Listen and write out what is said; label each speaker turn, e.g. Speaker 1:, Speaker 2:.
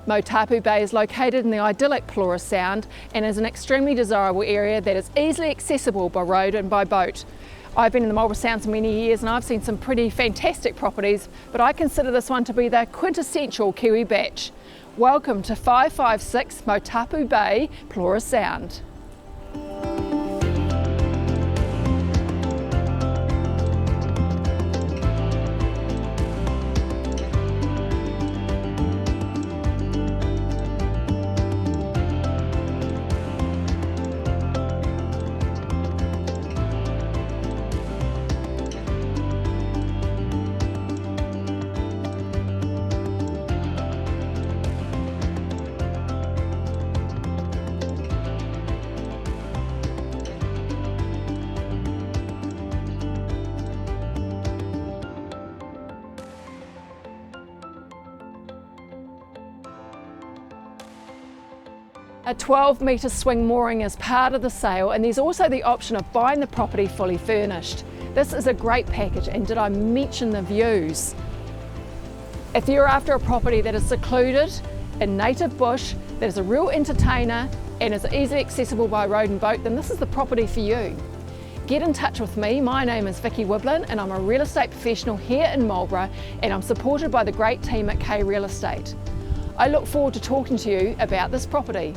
Speaker 1: Moetapu Bay is located in the idyllic Plura Sound and is an extremely desirable area that is easily accessible by road and by boat. I've been in the Marlborough Sounds for many years and I've seen some pretty fantastic properties, but I consider this one to be the quintessential Kiwi batch. Welcome to 556 Moetapu Bay, Plura Sound. A 12-metre swing mooring is part of the sale, and there's also the option of buying the property fully furnished. This is a great package, and did I mention the views? If you're after a property that is secluded in native bush, that is a real entertainer and is easily accessible by road and boat, then this is the property for you. Get in touch with me. My name is Vicky Wiblin and I'm a real estate professional here in Marlborough, and I'm supported by the great team at K Real Estate. I look forward to talking to you about this property.